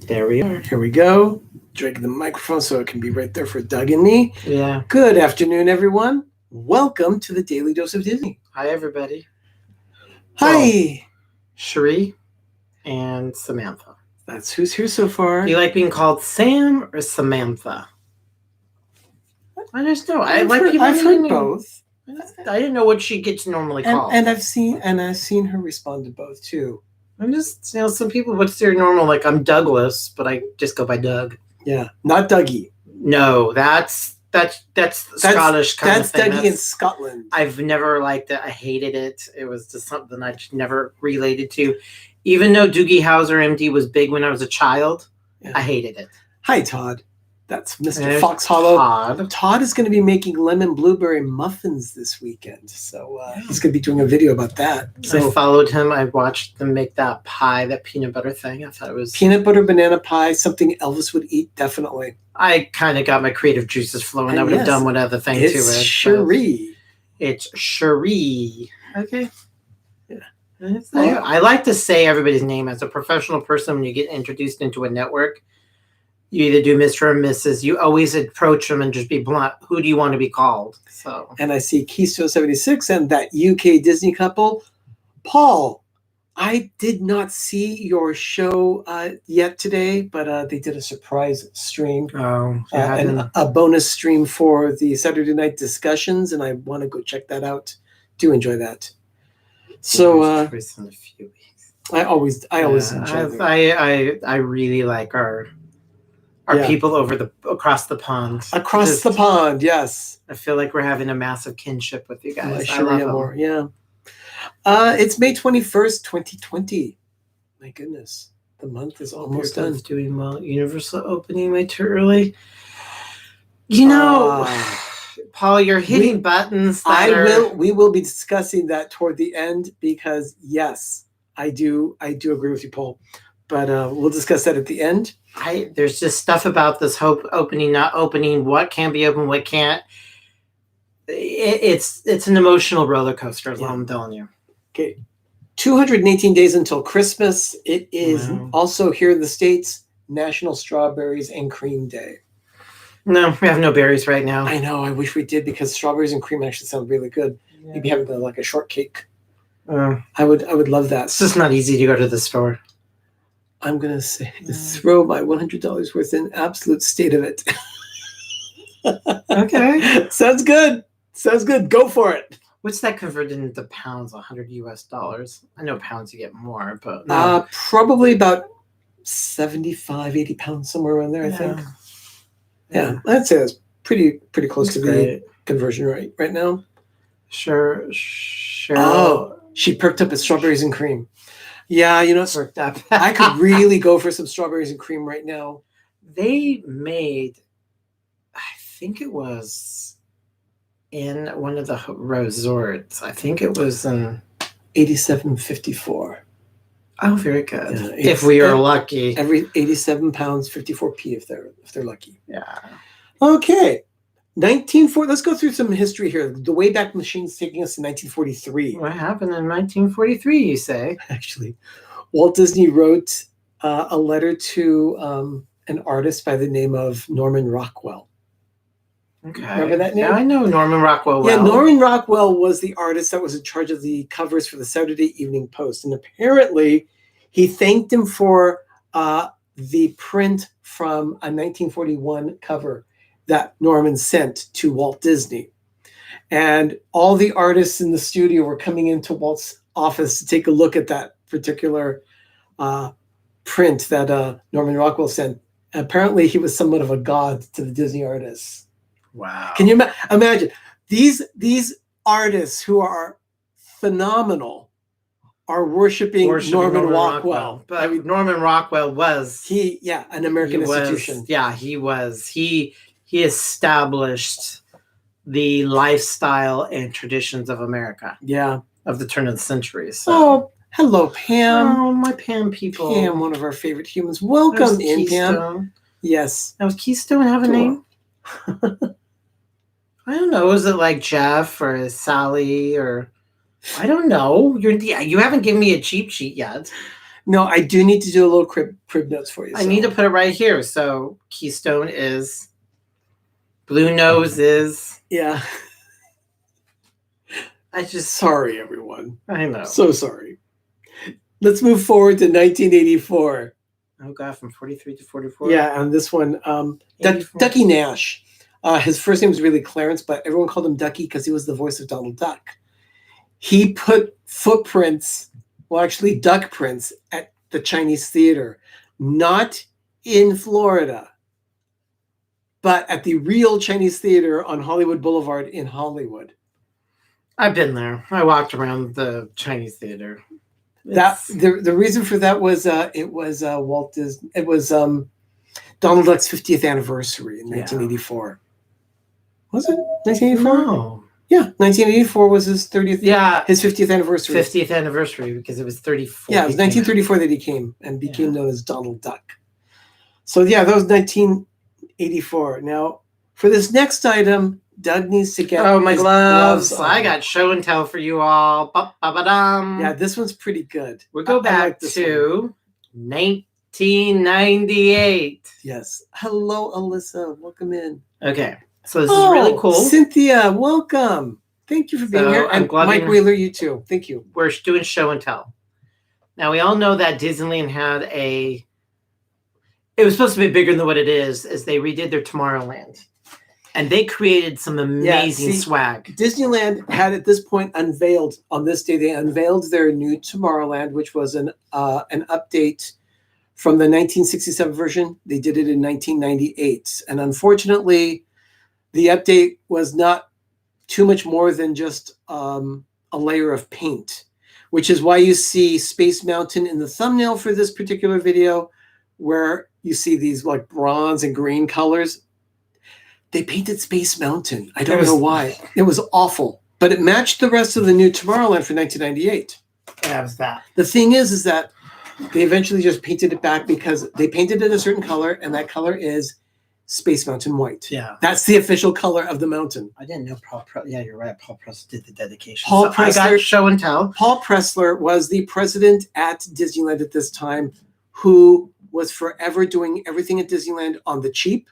There we are. Here we go. Drinking the microphone so it can be right there for Doug and me. Yeah. Good afternoon, everyone. Welcome to the Daily Dose of Disney. Hi, everybody. Hi. Cherie and Samantha. That's who's here so far. Do you like being called Sam or Samantha? I just know. I've heard both. I didn't know what she gets normally called. And I've seen her respond to both too. I'm just, some people, what's their normal? Like, I'm Douglas, but I just go by Doug. Yeah, not Dougie. No, that's Scottish kind of thing. That's Dougie in Scotland. I've never liked it. I hated it. It was just something I just never related to. Even though Doogie Howser MD was big when I was a child, yeah. I hated it. Hi, Todd. That's Mr. Fox Hollow. Todd is going to be making lemon blueberry muffins this weekend. So he's going to be doing a video about that. So I followed him. I watched them make that pie, that peanut butter thing. I thought it was... Peanut butter banana pie, something Elvis would eat, definitely. I kind of got my creative juices flowing. I would have done one other thing to it. It's Cherie. It's Cherie. Okay. Yeah. I like to say everybody's name. As a professional person, when you get introduced into a network, you either do Mr. or Mrs. You always approach them and just be blunt. Who do you want to be called? So. And I see Keystone 76 and that UK Disney couple. Paul, I did not see your show yet today, but they did a surprise stream. Oh, and a bonus stream for the Saturday night discussions, and I want to go check that out. Do enjoy that. So in a few weeks. I always enjoy that. I really like our people across the pond. Across the pond, yes. I feel like we're having a massive kinship with you guys. I love more. Yeah. It's May 21st, 2020. My goodness. The month is almost done. Doing well. Universal opening way too early. You know, Paul, you're hitting buttons. We will be discussing that toward the end because yes, I do agree with you, Paul. But we'll discuss that at the end. There's just stuff about this opening, not opening, what can be open, what can't. It's an emotional roller coaster, is what I'm telling you. Okay. 218 days until Christmas. It is also here in the States, National Strawberries and Cream Day. No, we have no berries right now. I know. I wish we did because strawberries and cream actually sound really good. Yeah. Maybe having like a shortcake. I would love that. It's just not easy to go to the store. I'm going to say throw my $100 worth in absolute state of it. Okay. Sounds good. Go for it. What's that converted into pounds? $100 US. I know pounds you get more, but no. Probably about 75, 80 pounds, somewhere around there, I think. Yeah, I'd say that's pretty close to the conversion rate right now. Sure. Oh, she perked up at strawberries and cream. Yeah, perked up. I could really go for some strawberries and cream right now. They made, I think it was in one of the resorts. I think it was in 87.54. Oh, very good. Yeah, if we are lucky. Every 87 pounds, 54p if they're lucky. Yeah. Okay. 1940. Let's go through some history here. The Wayback Machine's taking us to 1943. What happened in 1943, you say? Actually, Walt Disney wrote a letter to an artist by the name of Norman Rockwell. Okay. Remember that name? Yeah, I know Norman Rockwell well. Yeah, Norman Rockwell was the artist that was in charge of the covers for the Saturday Evening Post. And apparently, he thanked him for the print from a 1941 cover that Norman sent to Walt Disney. And all the artists in the studio were coming into Walt's office to take a look at that particular print that Norman Rockwell sent. And apparently, he was somewhat of a god to the Disney artists. Wow. Can you imagine? These artists who are phenomenal are worshiping Norman Rockwell. But I mean, Norman Rockwell was... an American institution. He was. He established the lifestyle and traditions of America. Yeah. Of the turn of the century. So. Oh, hello, Pam. Oh, my Pam people. Pam, one of our favorite humans. Welcome in, Keystone. Pam. Yes. Now, does Keystone have a name? I don't know. Is it like Jeff or Sally or I don't know. You haven't given me a cheat sheet yet. No, I do need to do a little crib notes for you. I need to put it right here. So Keystone is, Blue Nose is. Yeah. Sorry, everyone. I know. So sorry. Let's move forward to 1984. Oh God, from 43 to 44. Yeah, and this one, Ducky Nash. His first name was really Clarence, but everyone called him Ducky because he was the voice of Donald Duck. He put footprints, well, actually duck prints, at the Chinese theater, not in Florida, but at the real Chinese theater on Hollywood Boulevard in Hollywood. I've been there. I walked around the Chinese theater. The reason for that was it was Walt Disney. It was Donald Duck's 50th anniversary in 1984. Was it 1984? No. Yeah, 1984 was his 30th. Yeah, his 50th anniversary. 50th anniversary because it was 34. Yeah, it was 1934 that he came and became known as Donald Duck. So yeah, that was 1984. Now for this next item, Doug needs to get. Oh, my gloves! I got show and tell for you all. Ba-ba-ba-dum. Yeah, this one's pretty good. We'll go back to 1998. Yes. Hello, Alyssa. Welcome in. Okay, so this is really cool. Cynthia, welcome. Thank you for being here. And Mike Wheeler, you too. Thank you. We're doing show and tell. Now, we all know that Disneyland had it was supposed to be bigger than what it is, as they redid their Tomorrowland. And they created some amazing swag. Disneyland had at this point unveiled, on this day, they unveiled their new Tomorrowland, which was an update from the 1967 version. They did it in 1998. And unfortunately, the update was not too much more than just a layer of paint, which is why you see Space Mountain in the thumbnail for this particular video, where you see these like bronze and green colors. They painted Space Mountain. I don't know why. It was awful, but it matched the rest of the new Tomorrowland for 1998. Yeah, it was that. The thing is that they eventually just painted it back because they painted it a certain color, and that color is Space Mountain white. Yeah. That's the official color of the mountain. I didn't know Paul Pressler. Yeah, you're right. Paul Pressler did the dedication. Paul Pressler, I got show and tell. Paul Pressler was the president at Disneyland at this time, who was forever doing everything at Disneyland on the cheap.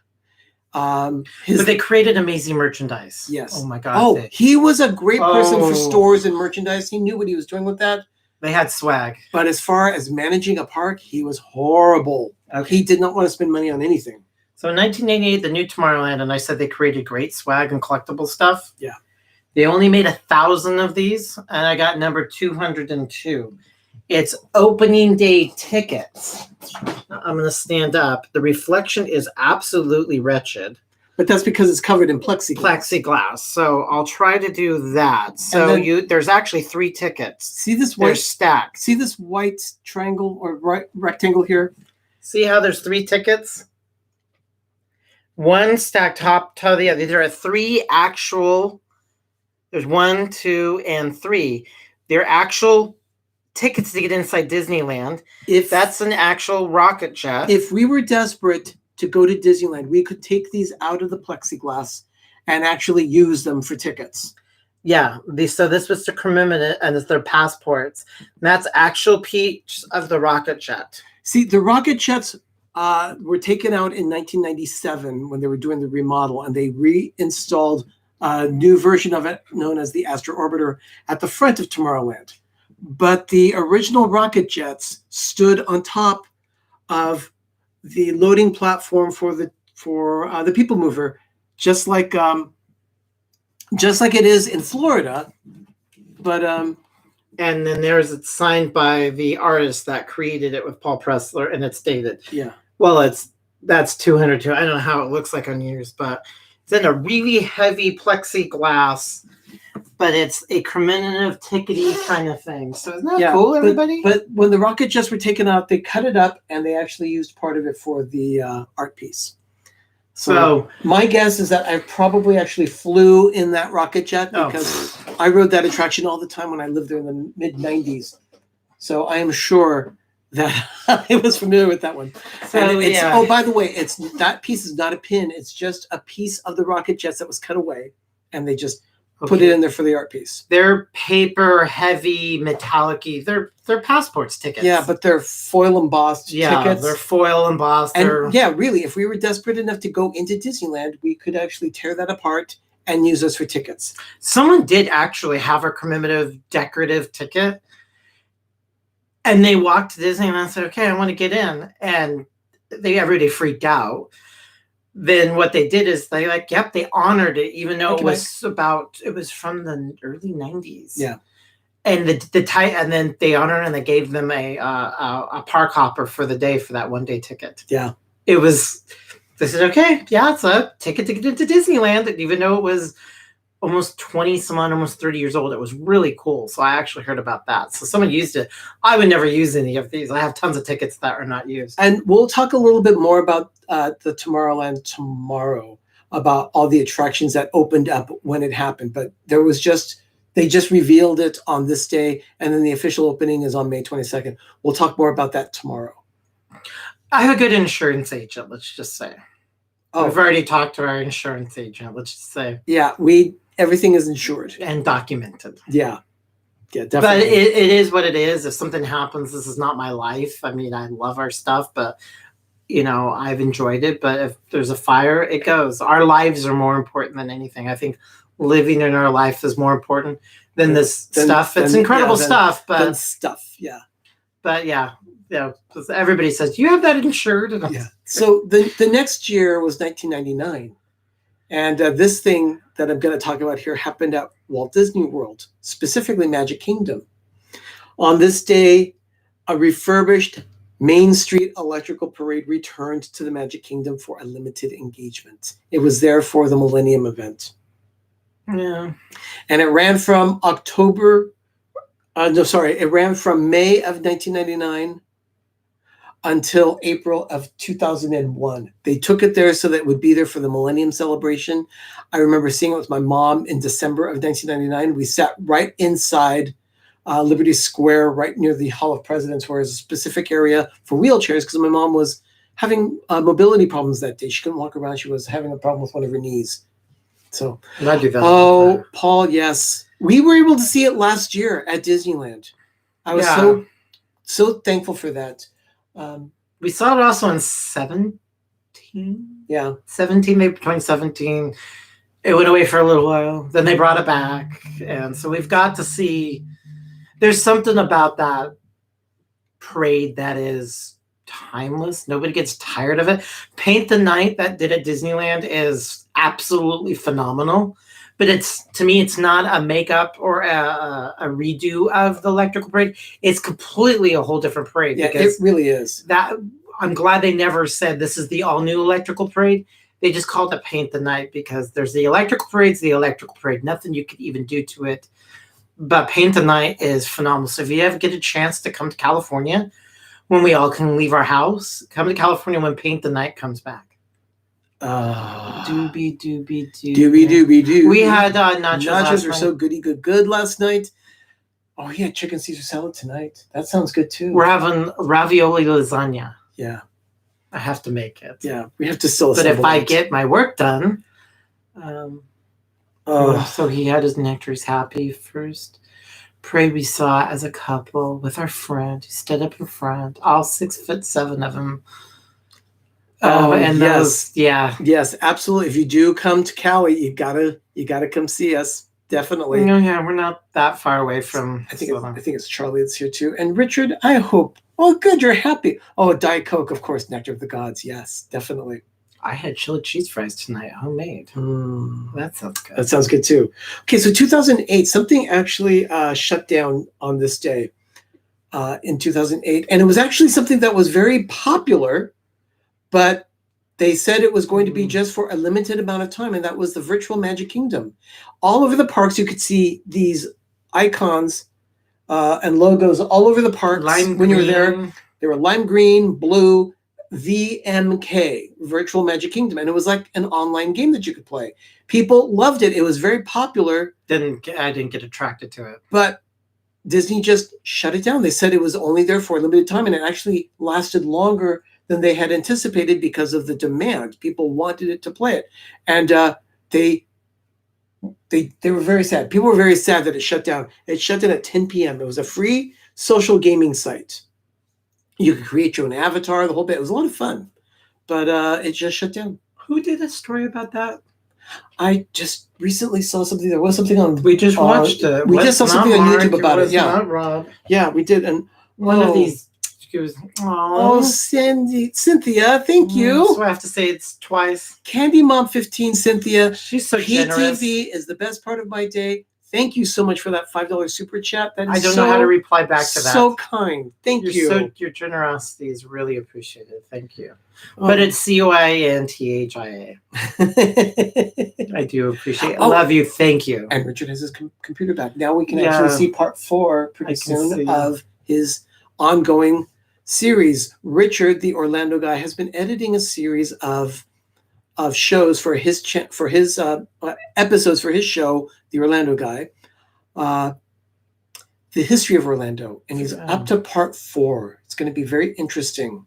But they created amazing merchandise. Yes. Oh my God. Oh, he was a great person for stores and merchandise. He knew what he was doing with that. They had swag. But as far as managing a park, he was horrible. Okay. He did not want to spend money on anything. So in 1988, the new Tomorrowland, and I said they created great swag and collectible stuff. Yeah. They only made 1,000 of these, and I got number 202. It's opening day tickets. I'm going to stand up. The reflection is absolutely wretched. But that's because it's covered in plexiglass. So I'll try to do that. So there's actually 3 tickets. See this They're white stacked. See this white triangle or rectangle here? See how there's 3 tickets? One stacked top to the other. There are 3 actual. There's 1, 2, and 3. They're actual tickets to get inside Disneyland. If that's an actual rocket jet. If we were desperate to go to Disneyland, we could take these out of the plexiglass and actually use them for tickets. Yeah. So this was to commemorate, and it's their passports. And that's actual piece of the rocket jet. See, the rocket jets were taken out in 1997 when they were doing the remodel, and they reinstalled a new version of it known as the Astro Orbiter at the front of Tomorrowland. But the original rocket jets stood on top of the loading platform for the People Mover, just like it is in Florida. But and then there's it signed by the artist that created it with Paul Pressler, and it's dated. Yeah. Well, that's 202. I don't know how it looks like on yours, but it's in a really heavy plexiglass. But it's a commemorative tickety kind of thing. So isn't that cool, everybody? But when the rocket jets were taken out, they cut it up and they actually used part of it for the art piece. So my guess is that I probably actually flew in that rocket jet because I rode that attraction all the time when I lived there in the mid-90s. So I am sure that I was familiar with that one. So, oh, by the way, that piece is not a pin. It's just a piece of the rocket jets that was cut away, and they just put it in there for the art piece. They're paper, heavy, metallic-y. They're passports tickets. Yeah, but they're foil embossed tickets. They're foil embossed. And yeah, really, if we were desperate enough to go into Disneyland, we could actually tear that apart and use those for tickets. Someone did actually have a commemorative decorative ticket. And they walked to Disney and I said, okay, I want to get in. And everybody freaked out. Then what they did is they they honored it, even though it was from the early 90s. Yeah. And and then they honored it and they gave them a park hopper for the day for that 1-day ticket. Yeah. They said, okay, yeah, it's a ticket to get into Disneyland. And even though it was almost 30 years old, it was really cool. So I actually heard about that. So someone used it. I would never use any of these. I have tons of tickets that are not used. And we'll talk a little bit more about the Tomorrowland tomorrow, about all the attractions that opened up when it happened. But they just revealed it on this day, and then the official opening is on May 22nd. We'll talk more about that tomorrow. I have a good insurance agent, let's just say. Oh. We've already talked to our insurance agent, let's just say. Yeah, everything is insured. And documented. Yeah. Yeah, definitely. But it is what it is. If something happens, this is not my life. I mean, I love our stuff, but, I've enjoyed it. But if there's a fire, it goes. Our lives are more important than anything. I think living in our life is more important than this stuff. It's incredible stuff. But stuff, yeah. But, yeah. Everybody says, do you have that insured? Yeah. So the next year was 1999. And this thing that I'm going to talk about here happened at Walt Disney World, specifically Magic Kingdom. On this day, a refurbished Main Street Electrical Parade returned to the Magic Kingdom for a limited engagement. It was there for the Millennium event. Yeah. And it ran from it ran from May of 1999 until April of 2001. They took it there so that it would be there for the Millennium celebration. I remember seeing it with my mom in December of 1999. We sat right inside Liberty Square, right near the Hall of Presidents, where there's a specific area for wheelchairs, because my mom was having mobility problems that day. She couldn't walk around. She was having a problem with one of her knees. So, I do that. Oh, Paul, yes. We were able to see it last year at Disneyland. I was so thankful for that. We saw it also in 17. Yeah. 17, maybe 2017. It went away for a little while. Then they brought it back. And so we've got to see. There's something about that parade that is timeless. Nobody gets tired of it. Paint the Night that did at Disneyland is absolutely phenomenal. But to me, it's not a makeup or a redo of the electrical parade. It's completely a whole different parade. Yeah, it really is. I'm glad they never said this is the all-new electrical parade. They just called it Paint the Night, because there's the electrical parade. Nothing you could even do to it. But Paint the Night is phenomenal. So if you ever get a chance to come to California, when we all can leave our house, come to California when Paint the Night comes back. Doobie doobie doo. Doobie doobie doo. We had nachos. Nachos were so good last night. Oh yeah, chicken Caesar salad tonight. That sounds good too. We're having ravioli lasagna. Yeah, I have to make it. Yeah, we have to still. But if I get my work done, so he had his nectar. He's happy first. Pray we saw as a couple with our friend who stood up in front, all 6'7" of them. Yes, absolutely. If you do come to Cali, you gotta come see us. Definitely. No, yeah, we're not that far away from. I think it's Charlie that's here too, and Richard. I hope. Oh, good, you're happy. Oh, Diet Coke, of course. Nectar of the Gods. Yes, definitely. I had chili cheese fries tonight, homemade. That sounds good. That sounds good too. Okay, so 2008, something actually shut down on this day in 2008, and it was actually something that was very popular. But they said it was going to be just for a limited amount of time, and that was the virtual Magic Kingdom. All over the parks, you could see these icons and logos all over the parks when you were there. They were lime green, blue, VMK, Virtual Magic Kingdom. And it was like an online game that you could play. People loved it. It was very popular. I didn't get attracted to it. But Disney just shut it down. They said it was only there for a limited time, and it actually lasted longer than they had anticipated because of the demand. People wanted it to play it. And they they were very sad. People were very sad that it shut down. It shut down at 10 p.m. It was a free social gaming site. You could create your own avatar, the whole bit. It was a lot of fun, but it just shut down. Who did a story about that? I just recently saw something. There was something on. We just watched it. We just saw something on YouTube about it. Yeah, not Rob. Yeah, we did. And One of these. Oh, Cynthia, thank you. So I have to say it's twice. Candy Mom 15, Cynthia. She's so generous. PTV is the best part of my day. Thank you so much for that $5 super chat. That is I don't know how to reply back to that. So kind. Thank you. Your generosity is really appreciated. Thank you. But it's COINTHIA. I do appreciate it. I love you. Thank you. And Richard has his computer back. Now we can actually see part 4 pretty soon of his ongoing series. Richard, the Orlando guy, has been editing a series of shows for his episodes for his show, The Orlando Guy, the history of Orlando, and he's up to part 4. It's going to be very interesting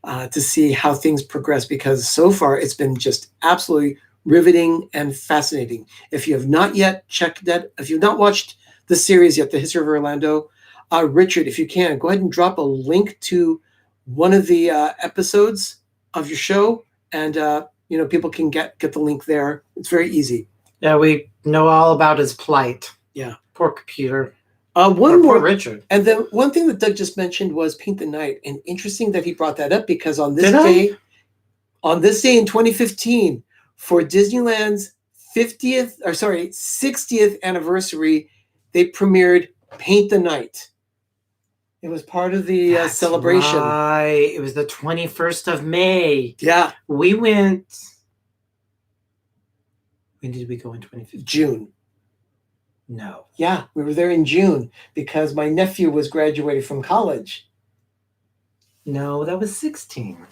to see how things progress, because so far it's been just absolutely riveting and fascinating. If you have not yet checked that, if you've not watched the series yet, The History of Orlando, Richard, if you can, go ahead and drop a link to one of the episodes of your show, and people can get the link there. It's very easy. Yeah, we know all about his plight. Yeah, poor computer. Poor Richard. And then one thing that Doug just mentioned was Paint the Night, and interesting that he brought that up, because on this day in 2015, for Disneyland's 60th anniversary, they premiered Paint the Night. It was part of the celebration. Right. It was the 21st of May. Yeah. We went. When did we go in 2015? June. No. Yeah, we were there in June because my nephew was graduating from college. No, that was 16.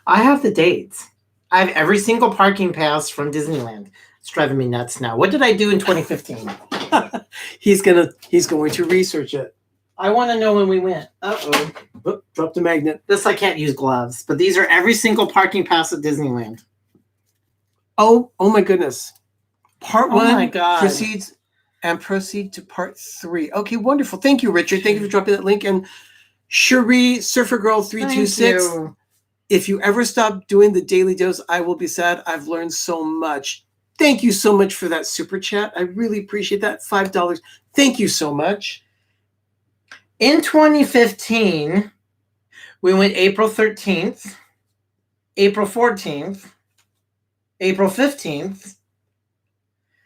I have the dates. I have every single parking pass from Disneyland. It's driving me nuts now. What did I do in 2015? He's going to research it. I want to know when we went. Uh-oh. Oh, drop the magnet. This I can't use gloves, but these are every single parking pass at Disneyland. Oh my goodness. Part 1 my God. proceed to part 3. Okay, wonderful. Thank you, Richard. Thank you for dropping that link. And Cherie, Surfer Girl 326. If you ever stop doing the Daily Dose, I will be sad. I've learned so much. Thank you so much for that super chat. I really appreciate that. $5. Thank you so much. In 2015, we went April 13th, April 14th, April 15th.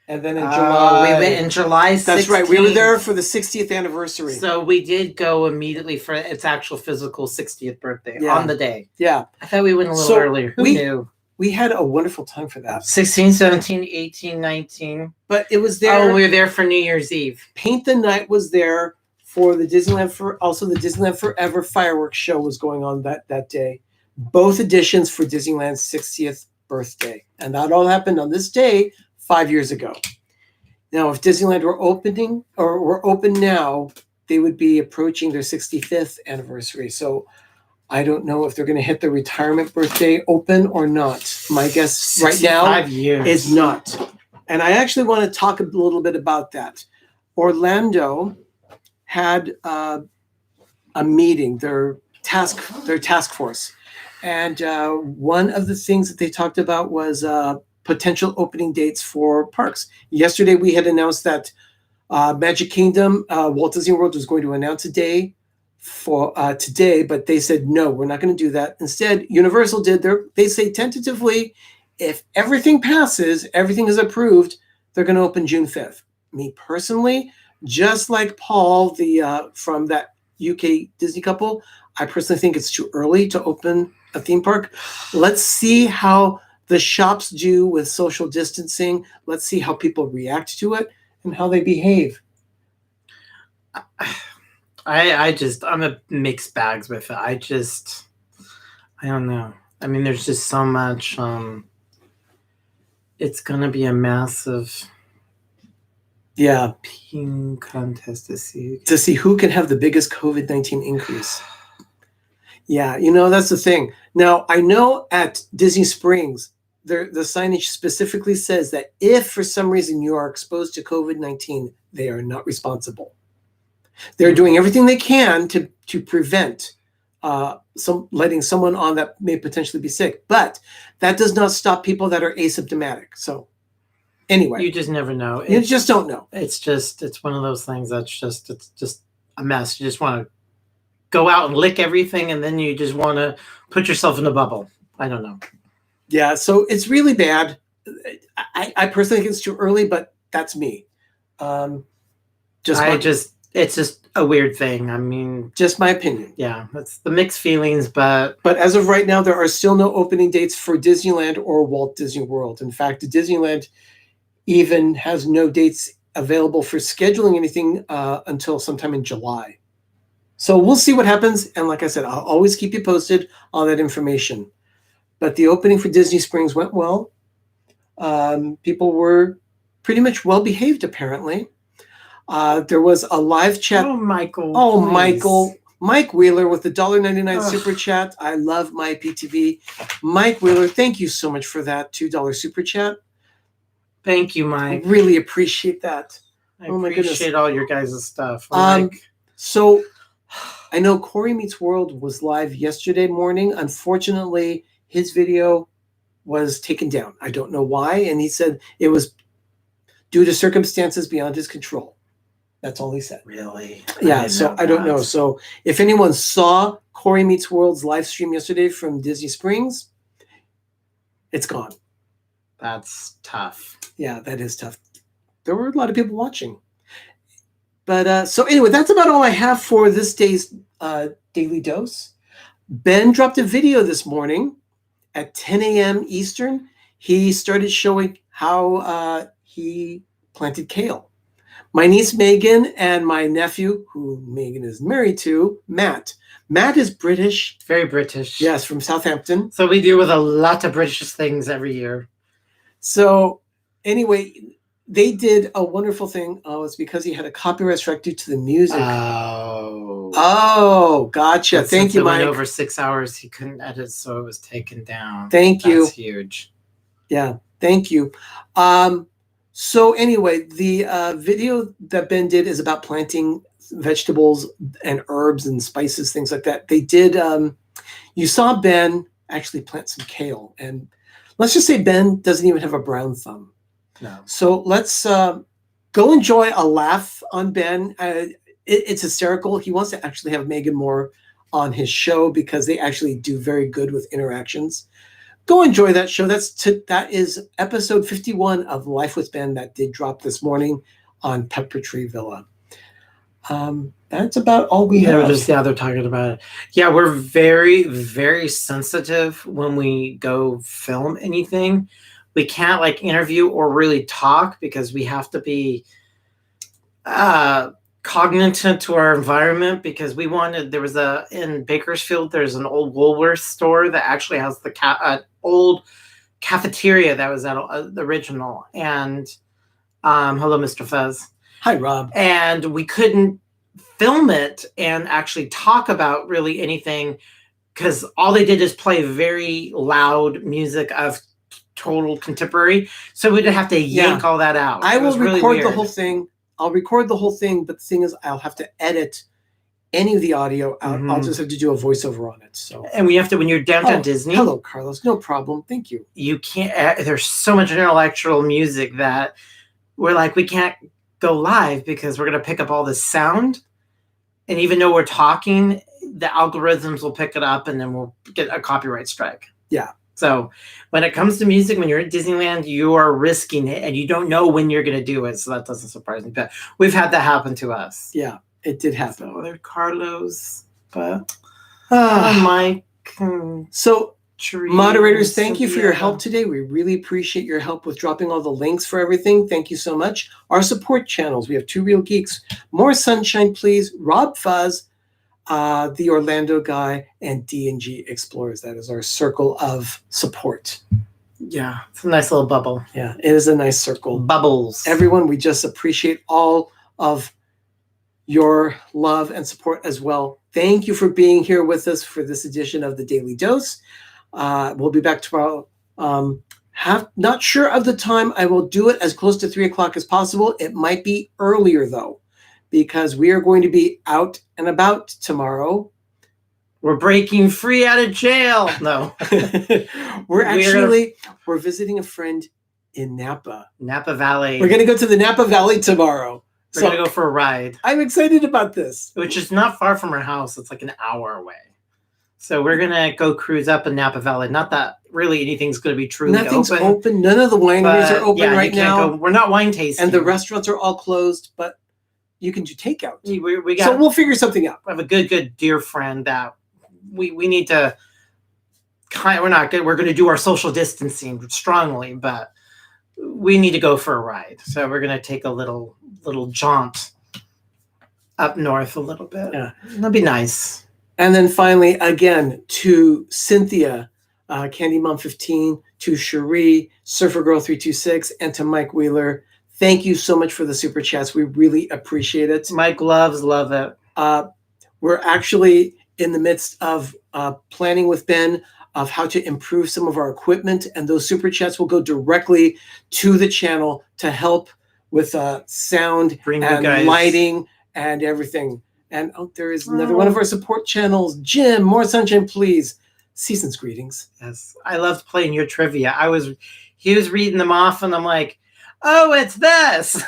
And then in July. We went in July 16th. That's right. We were there for the 60th anniversary. So we did go immediately for its actual physical 60th birthday on the day. Yeah. I thought we went a little earlier. Who knew? We had a wonderful time for that. 16, 17, 18, 19. But it was there. Oh, we were there for New Year's Eve. Paint the Night was there for the Disneyland Forever fireworks show was going on that day. Both editions for Disneyland's 60th birthday. And that all happened on this day 5 years ago. Now, if Disneyland were open now, they would be approaching their 65th anniversary. So I don't know if they're going to hit the retirement birthday open or not. My guess right now is not. And I actually want to talk a little bit about that. Orlando had a meeting, their task force. And one of the things that they talked about was potential opening dates for parks. Yesterday, we had announced that Magic Kingdom, Walt Disney World was going to announce a day for today, but they said, no, we're not going to do that. Instead, Universal did. They say tentatively, if everything passes, everything is approved, they're going to open June 5th. Me personally, just like Paul, from that UK Disney couple, I personally think it's too early to open a theme park. Let's see how the shops do with social distancing. Let's see how people react to it and how they behave. I'm a mixed bags with it. I don't know. I mean, there's just so much. It's gonna be a massive peeing contest to see who can have the biggest COVID-19 increase. Yeah, that's the thing. Now, I know at Disney Springs, the signage specifically says that if for some reason you are exposed to COVID-19, they are not responsible. They're doing everything they can to prevent letting someone on that may potentially be sick. But that does not stop people that are asymptomatic. So anyway, you just never know. You just don't know. It's one of those things it's just a mess. You just want to go out and lick everything, and then you just want to put yourself in a bubble. I don't know. Yeah, so it's really bad. I personally think it's too early, but that's me. It's just a weird thing. I mean, just my opinion. Yeah, it's the mixed feelings, but as of right now, there are still no opening dates for Disneyland or Walt Disney World. In fact, Disneyland even has no dates available for scheduling anything until sometime in July. So we'll see what happens. And like I said, I'll always keep you posted on that information. But the opening for Disney Springs went well. People were pretty much well behaved, apparently. There was a live chat. Oh, Michael. Oh, please. Michael. Mike Wheeler with the $1.99 super chat. I love my PTV. Mike Wheeler, thank you so much for that $2 super chat. Thank you, Mike. I really appreciate that. I appreciate all your guys' stuff. So I know Corey Meets World was live yesterday morning. Unfortunately, his video was taken down. I don't know why. And he said it was due to circumstances beyond his control. That's all he said. Really? Yeah, so I don't know. So if anyone saw Corey Meets World's live stream yesterday from Disney Springs, it's gone. That's tough. Yeah, that is tough. There were a lot of people watching. But so anyway, that's about all I have for this day's Daily Dose. Ben dropped a video this morning at 10 a.m. Eastern. He started showing how he planted kale. My niece Megan and my nephew, who Megan is married to, Matt. Matt is British. Very British. Yes, from Southampton. So we deal with a lot of British things every year. So anyway, they did a wonderful thing. Oh, it's because he had a copyright strike due to the music. Oh, gotcha. But Thank you, Mike. Went over 6 hours. He couldn't edit, so it was taken down. Thank you. That's huge. Yeah, thank you. So anyway, the video that Ben did is about planting vegetables and herbs and spices, things like that. They did. You saw Ben actually plant some kale, and let's just say Ben doesn't even have a brown thumb. No. So let's go enjoy a laugh on Ben. It's hysterical. He wants to actually have Megan more on his show because they actually do very good with interactions. Go enjoy that show. That is episode 51 of Life with Ben that did drop this morning on Pepper Tree Villa. That's about all we have. They're talking about it. Yeah, we're very, very sensitive when we go film anything. We can't like interview or really talk because we have to be cognizant to our environment because there was in Bakersfield, there's an old Woolworth store that actually has the old cafeteria that was at the original. And hello, Mr. Fez. Hi, Rob. And we couldn't film it and actually talk about really anything because all they did is play very loud music of total contemporary. So we'd have to yank all that out. I will record the whole thing. I'll record the whole thing, but the thing is, I'll have to edit any of the audio out. Mm-hmm. I'll just have to do a voiceover on it. So, and we have to when you're downtown Disney. Hello, Carlos. No problem. Thank you. You can't. There's so much intellectual music that we're like we can't go live because we're gonna pick up all this sound, and even though we're talking, the algorithms will pick it up, and then we'll get a copyright strike. Yeah. So when it comes to music, when you're at Disneyland, you are risking it and you don't know when you're going to do it. So that doesn't surprise me. But we've had that happen to us. Yeah, it did happen. So there Carlos, but Mike. So moderators, thank you for your help today. We really appreciate your help with dropping all the links for everything. Thank you so much. Our support channels, we have Two Real Geeks, More Sunshine Please, Rob Fuzz, the Orlando guy, and D&G Explorers. That is our circle of support. Yeah, it's a nice little bubble. Yeah, it is a nice circle. Bubbles. Everyone, we just appreciate all of your love and support as well. Thank you for being here with us for this edition of the Daily Dose. We'll be back tomorrow Not sure of the time. I will do it as close to 3 o'clock as possible. It might be earlier though, because we are going to be out and about tomorrow. We're breaking free out of jail. No. We're visiting a friend in Napa Valley. We're going to go to the Napa Valley tomorrow. We're going to go for a ride. I'm excited about this. Which is not far from our house. It's like an hour away. So we're going to go cruise up in Napa Valley. Not that really anything's going to be truly Nothing's open. None of the wineries are open right now. We're not wine tasting. And the restaurants are all closed, but you can do takeout. So we'll figure something out. I have a good dear friend that we need to we're not good. We're going to do our social distancing strongly, but we need to go for a ride. So we're going to take a little jaunt up north a little bit. Yeah. That'll be nice. And then finally, again, to Cynthia, Candy Mom 15, to Cherie, Surfer Girl 326, and to Mike Wheeler. Thank you so much for the super chats. We really appreciate it. Mike love it. We're actually in the midst of planning with Ben of how to improve some of our equipment, and those super chats will go directly to the channel to help with sound and lighting and everything. And there is another one of our support channels, Jim. More sunshine, please. Season's greetings. Yes, I loved playing your trivia. He was reading them off, and I'm like, oh, it's this.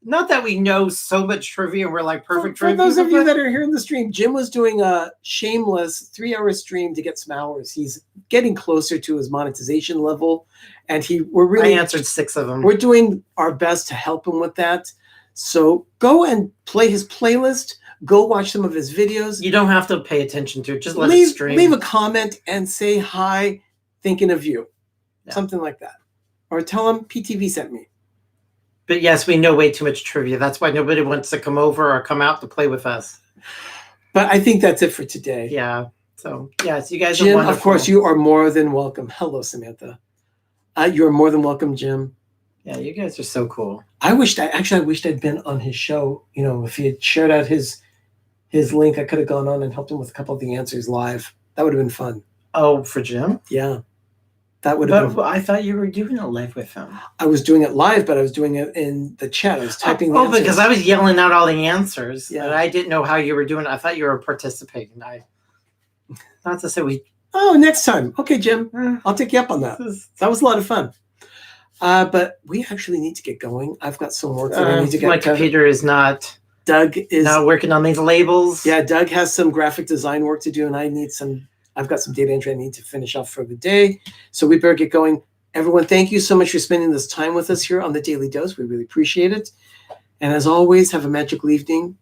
Not that we know so much trivia, we're like perfect trivia. For those of you that are here in the stream, Jim was doing a shameless 3-hour stream to get some hours. He's getting closer to his monetization level, and I answered 6 of them. We're doing our best to help him with that. So go and play his playlist. Go watch some of his videos. You don't have to pay attention to it. Just let it stream. Leave a comment and say hi, thinking of you. Yeah. Something like that. Or tell him PTV sent me. But yes, we know way too much trivia. That's why nobody wants to come over or come out to play with us. But I think that's it for today. Yeah. So, yes, you guys Jim, are wonderful. of course, you are more than welcome. Hello, Samantha. You're more than welcome, Jim. Yeah, you guys are so cool. I wished I'd been on his show. You know, if he had shared out his link, I could have gone on and helped him with a couple of the answers live. That would have been fun. Oh, for Jim? Yeah. That would have been. I thought you were doing it live with him. I was doing it live, but I was doing it in the chat. I was typing the answers. Because I was yelling out all the answers. Yeah. And I didn't know how you were doing it. I thought you were participating. Not to say Oh, next time. Okay, Jim. I'll take you up on that. That was a lot of fun. But we actually need to get going. I've got some work that I need to get. My computer is not. Doug is not working on these labels. Yeah, Doug has some graphic design work to do, and I've got some data entry I need to finish off for the day. So we better get going. Everyone, thank you so much for spending this time with us here on the Daily Dose. We really appreciate it. And as always, have a magical evening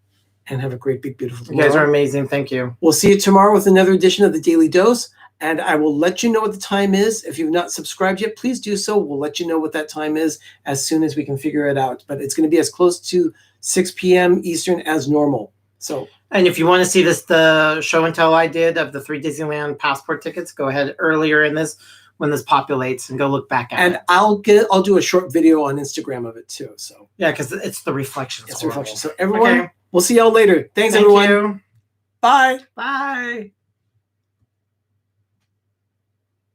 and have a great, big, beautiful tomorrow. You guys are amazing. Thank you. We'll see you tomorrow with another edition of the Daily Dose. And I will let you know what the time is. If you've not subscribed yet, please do so. We'll let you know what that time is as soon as we can figure it out. But it's going to be as close to 6 p.m. Eastern as normal. And if you want to see the show and tell I did of the 3 Disneyland passport tickets, go ahead earlier in this when this populates and go look back at it. And I'll do a short video on Instagram of it too. So yeah, because it's the reflection. It's the reflection. So everyone, we'll see y'all later. Thanks everyone. You. Bye. Bye.